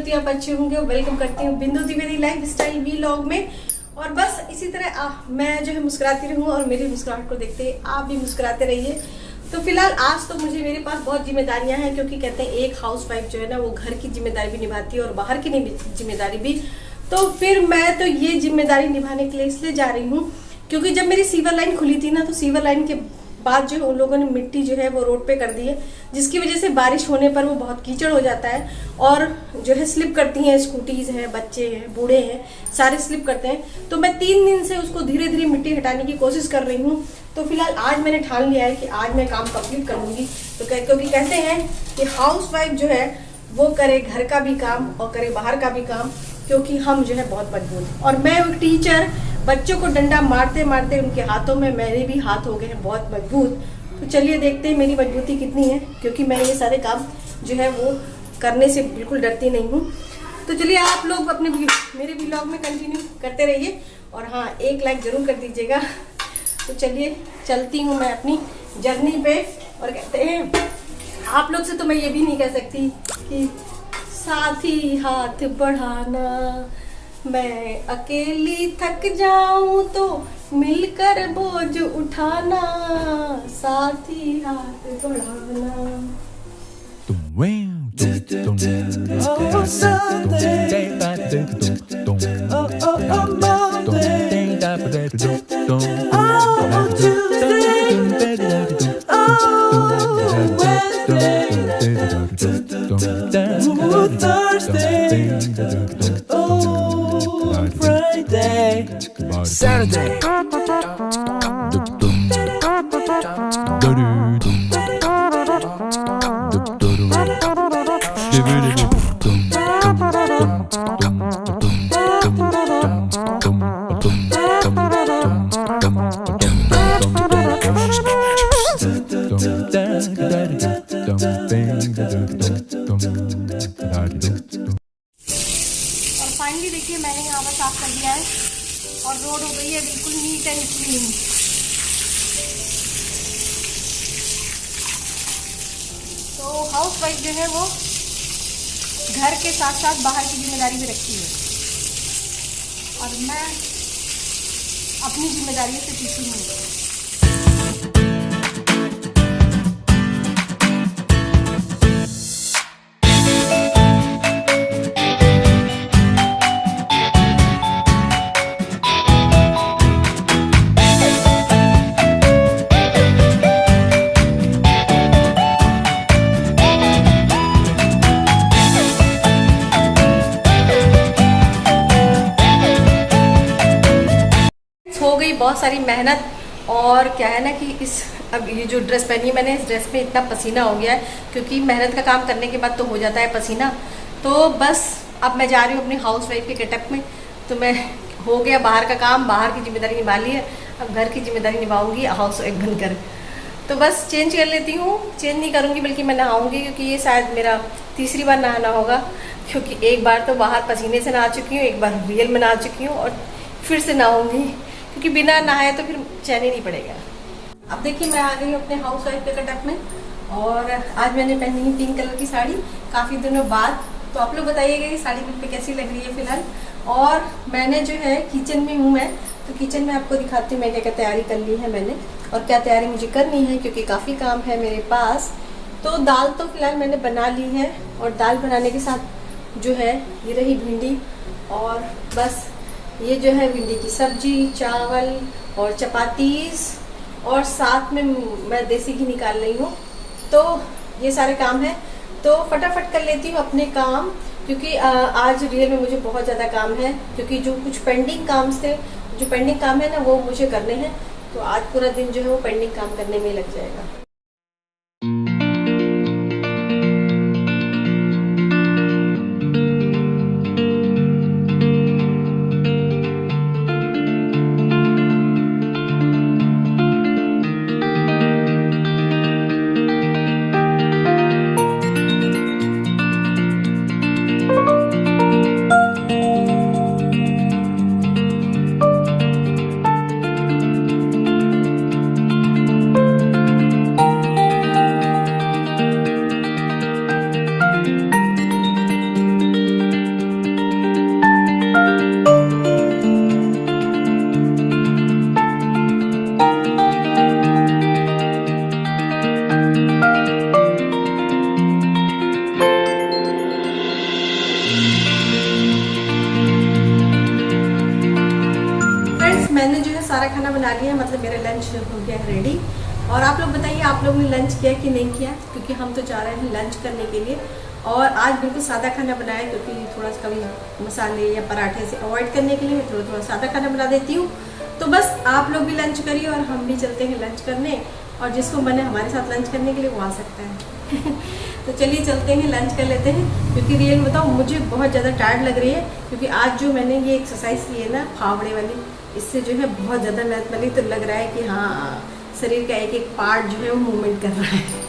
कि आप अच्छे होंगे। वेलकम करती हूँ बिंदु द्विवेदी लाइफ स्टाइल व्लॉग में। और बस इसी तरह मैं जो है मुस्कुराती रहूँ और मेरी मुस्कुराहट को देखते ही आप भी मुस्कुराते रहिए। तो फिलहाल आज तो मुझे मेरे पास बहुत जिम्मेदारियां हैं, क्योंकि कहते हैं एक हाउसवाइफ जो है ना वो घर की जिम्मेदारी भी निभाती है और बाहर की जिम्मेदारी भी। तो फिर मैं तो ये जिम्मेदारी निभाने के लिए इसलिए जा रही हूँ क्योंकि जब मेरी सीवर लाइन खुली थी ना, तो सीवर लाइन के बाद जो है उन लोगों ने मिट्टी जो है वो रोड पे कर दी है, जिसकी वजह से बारिश होने पर वो बहुत कीचड़ हो जाता है और जो है स्लिप करती हैं, स्कूटीज हैं, बच्चे हैं, बूढ़े हैं, सारे स्लिप करते हैं। तो मैं 3 दिन से उसको धीरे धीरे मिट्टी हटाने की कोशिश कर रही हूँ। तो फिलहाल आज मैंने ठान लिया है कि आज मैं काम कंप्लीट करूंगी। तो क्योंकि कहते हैं कि हाउसवाइफ जो है वो करे घर का भी काम और करे बाहर का भी काम, क्योंकि हम जो है बहुत मजबूत। और मैं एक टीचर, बच्चों को डंडा मारते मारते उनके हाथों में मेरे भी हाथ हो गए हैं बहुत मजबूत। तो चलिए देखते हैं मेरी मजबूती कितनी है, क्योंकि मैं ये सारे काम जो है वो करने से बिल्कुल डरती नहीं हूँ। तो चलिए आप लोग अपने मेरे व्लॉग में कंटिन्यू करते रहिए और हाँ, एक लाइक जरूर कर दीजिएगा। तो चलिए चलती हूँ मैं अपनी जर्नी पे। और कहते हैं आप लोग से तो मैं ये भी नहीं कह सकती कि साथी हाथ बढ़ाना, मैं अकेली थक जाऊं तो मिलकर बोझ उठाना, साथी हाथ बढ़ाना। Saturday. और फाइनली देखिए मैंने यहाँ पर साफ कर दिया है और रोड हो गई है बिल्कुल नीट एंड क्लीन। तो हाउसवाइफ जो है वो घर के साथ साथ बाहर की जिम्मेदारी भी रखती है और मैं अपनी जिम्मेदारियों से पीछे नहीं हूँ। हो गई बहुत सारी मेहनत। और क्या है ना कि अब ये जो ड्रेस पहनी है मैंने, इस ड्रेस में इतना पसीना हो गया है, क्योंकि मेहनत का काम करने के बाद तो हो जाता है पसीना। तो बस अब मैं जा रही हूँ अपनी हाउसवाइफ के गेटअप में। तो मैं हो गया बाहर का काम, बाहर की जिम्मेदारी निभा ली है, अब घर की जिम्मेदारी निभाऊंगी हाउसवाइफ बनकर। तो बस चेंज कर लेती हूँ, चेंज नहीं करूँगी बल्कि मैं नहाऊँगी, क्योंकि ये शायद मेरा तीसरी बार नहाना होगा, क्योंकि एक बार तो बाहर पसीने से नहा चुकी हूँ, एक बार रियल में नहा चुकी हूँ और फिर से नहाऊँगी, क्योंकि बिना नहाए तो फिर चैन ही नहीं पड़ेगा। अब देखिए मैं आ गई अपने हाउसवाइफ के गेटअप में और आज मैंने पहनी है पिंक कलर की साड़ी काफ़ी दिनों बाद। तो आप लोग बताइएगा ये साड़ी मुझ पे कैसी लग रही है फिलहाल। और मैंने जो है किचन में हूँ मैं, तो किचन में आपको दिखाती हूँ मैं क्या क्या तैयारी कर ली है मैंने और क्या तैयारी मुझे करनी है, क्योंकि काफ़ी काम है मेरे पास। तो दाल तो फिलहाल मैंने बना ली है और दाल बनाने के साथ जो है ये रही भिंडी, और बस ये जो है भिंडी की सब्जी, चावल और चपातीस, और साथ में मैं देसी घी निकाल रही हूँ। तो ये सारे काम हैं, तो फटाफट कर लेती हूँ अपने काम, क्योंकि आज रियल में मुझे बहुत ज़्यादा काम है, क्योंकि जो कुछ पेंडिंग काम थे, जो पेंडिंग काम है ना वो मुझे करने हैं। तो आज पूरा दिन जो है वो पेंडिंग काम करने में लग जाएगा। लंच हो गया रेडी। और आप लोग बताइए, आप लोग ने लंच किया कि नहीं किया, क्योंकि हम तो जा रहे हैं लंच करने के लिए। और आज बिल्कुल सादा खाना बनाया, क्योंकि थोड़ा सा कभी मसाले या पराठे से अवॉइड करने के लिए मैं थोड़ा सादा खाना बना देती हूँ। तो बस आप लोग भी लंच करिए और हम भी चलते हैं लंच करने, और जिसको मन है हमारे साथ लंच करने के लिए वो आ सकता है। तो चलिए चलते हैं, लंच कर लेते हैं। क्योंकि रियल बताऊँ, मुझे बहुत ज़्यादा टायर्ड लग रही है, क्योंकि आज जो मैंने ये एक्सरसाइज की है ना फावड़े वाली, इससे जो है बहुत ज़्यादा मेहनत मिली। तो लग रहा है कि हाँ, शरीर का एक एक पार्ट जो है वो मूवमेंट कर रहा है।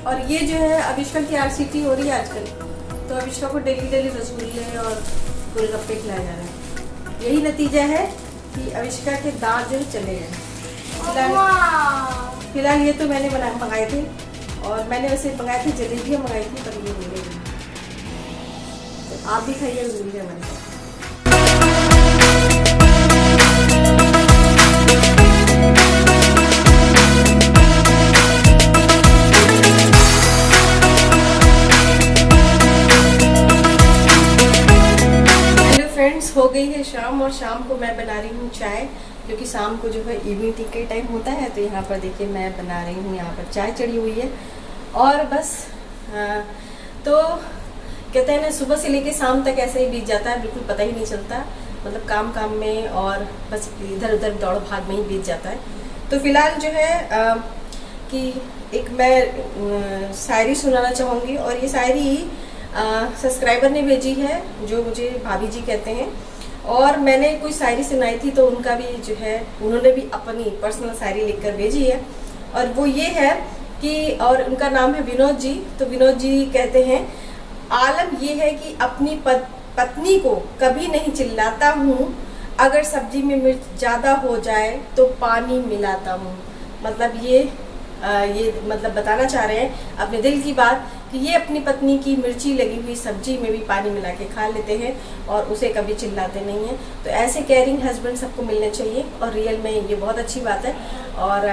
और ये जो है अविष्का की RCT हो रही है आजकल, तो अविष्का को डेली रसगुल्ले और गोलगप्पे खिलाया जा रहा है। यही नतीजा है कि अविष्का के दांत जो है चले गए। फिलहाल ये तो मैंने मंगाए थे, और मैंने वैसे मंगाए थे, जलेबियाँ मंगाई थी, पर ये मिले नहीं। तो आप भी खाइए रसगुल्ले हमारे साथ। फ्रेंड्स, हो गई है शाम, और शाम को मैं बना रही हूँ चाय, क्योंकि शाम को जो है इवनिंग टी का टाइम होता है। तो यहाँ पर देखिए मैं बना रही हूँ, यहाँ पर चाय चढ़ी हुई है। और बस तो कहते हैं ना, सुबह से लेके शाम तक ऐसे ही बीत जाता है, बिल्कुल पता ही नहीं चलता, मतलब काम में और बस इधर उधर दौड़ भाग में ही बीत जाता है। तो फिलहाल जो है कि एक मैं शायरी सुनाना चाहूँगी, और ये शायरी सब्सक्राइबर ने भेजी है, जो मुझे भाभी जी कहते हैं। और मैंने कोई शायरी सुनाई थी, तो उनका भी जो है, उन्होंने भी अपनी पर्सनल शायरी लिखकर भेजी है। और वो ये है कि, और उनका नाम है विनोद जी। तो विनोद जी कहते हैं, आलम ये है कि अपनी पत्नी को कभी नहीं चिल्लाता हूँ, अगर सब्जी में मिर्च ज़्यादा हो जाए तो पानी मिलाता हूँ। मतलब ये मतलब बताना चाह रहे हैं अपने दिल की बात, कि ये अपनी पत्नी की मिर्ची लगी हुई सब्जी में भी पानी मिला के खा लेते हैं, और उसे कभी चिल्लाते नहीं हैं। तो ऐसे केयरिंग हस्बैंड सबको मिलने चाहिए, और रियल में ये बहुत अच्छी बात है। और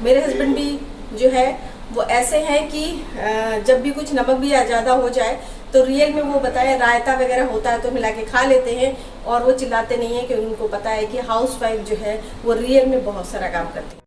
मेरे हस्बैंड भी जो है वो ऐसे हैं कि जब भी कुछ नमक भी ज़्यादा हो जाए, तो रियल में वो बताए रायता वगैरह होता है तो मिला के खा लेते हैं, और वो चिल्लाते नहीं हैं, क्योंकि उनको पता है कि हाउसवाइफ जो है वो रियल में बहुत सारा काम करती है।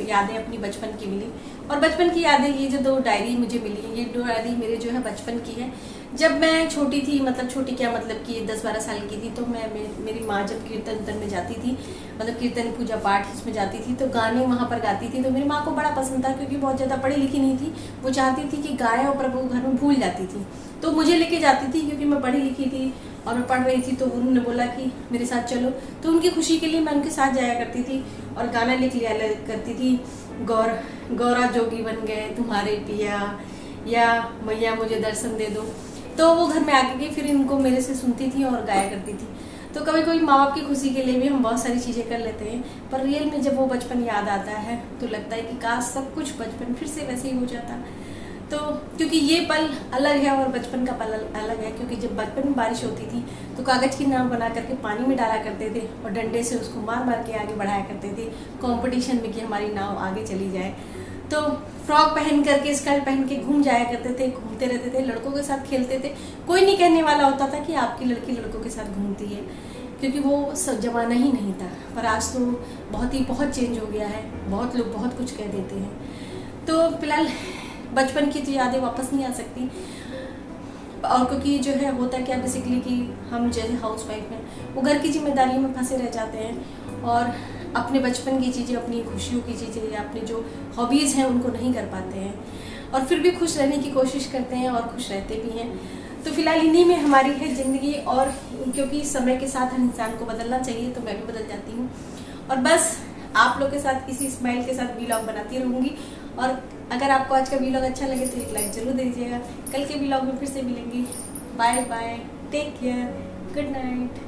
यादें अपनी बचपन की मिली, और बचपन की यादें, ये जो 2 डायरी मुझे मिली, ये 2 डायरी मेरे जो है बचपन की है। जब मैं छोटी थी, मतलब छोटी क्या, मतलब कि 10-12 साल की थी, तो मेरी माँ जब कीर्तन में जाती थी, मतलब कीर्तन पूजा पाठ इसमें जाती थी, तो गाने वहाँ पर गाती थी। तो मेरी माँ को बड़ा पसंद था, क्योंकि बहुत ज़्यादा पढ़ी लिखी नहीं थी, वो चाहती थी कि गाय और प्रभु घर में भूल जाती थी, तो मुझे लेके जाती थी, क्योंकि मैं पढ़ी लिखी थी और मैं पढ़ रही थी। तो उन्होंने बोला कि मेरे साथ चलो, तो उनकी खुशी के लिए मैं उनके साथ जाया करती थी, और गाना लिख लिया करती थी, गौरा जोगी बन गए तुम्हारे पिया, या मैया मुझे दर्शन दे दो। तो वो घर में आके गई, फिर इनको मेरे से सुनती थी और गाया करती थी। तो कभी कभी माँ बाप की खुशी के लिए भी हम बहुत सारी चीज़ें कर लेते हैं, पर रियल में जब वो बचपन याद आता है तो लगता है कि काश सब कुछ बचपन फिर से वैसे ही हो जाता। तो क्योंकि ये पल अलग है और बचपन का पल अलग है, क्योंकि जब बचपन में बारिश होती थी तो कागज़ की नाव बना करके पानी में डाला करते थे, और डंडे से उसको मार मार के आगे बढ़ाया करते थे कंपटीशन में, कि हमारी नाव आगे चली जाए। तो फ्रॉक पहन करके, स्कर्ट पहन के घूम जाया करते थे, घूमते रहते थे, लड़कों के साथ खेलते थे। कोई नहीं कहने वाला होता था कि आपकी लड़की लड़कों के साथ घूमती है, क्योंकि वो सब जमाना ही नहीं था। पर आज तो बहुत चेंज हो गया है, बहुत लोग बहुत कुछ कह देते हैं। तो फिलहाल बचपन की तो यादें वापस नहीं आ सकती, और क्योंकि जो है होता है क्या बेसिकली कि हम जैसे हाउस वाइफ हैं, वो घर की जिम्मेदारियों में फंसे रह जाते हैं, और अपने बचपन की चीज़ें, अपनी खुशियों की चीज़ें, या अपनी जो हॉबीज़ हैं उनको नहीं कर पाते हैं, और फिर भी खुश रहने की कोशिश करते हैं और खुश रहते भी हैं। तो फिलहाल इन्हीं में हमारी है ज़िंदगी, और क्योंकि समय के साथ हर इंसान को बदलना चाहिए तो मैं भी बदल जाती हूँ। और बस आप लोग के साथ इसी स्माइल के साथ व्लॉग बनाती रहूँगी। और अगर आपको आज का व्लॉग अच्छा लगे तो एक लाइक जरूर दे दीजिएगा। कल के व्लॉग में फिर से मिलेंगे। Bye bye, take care, good night.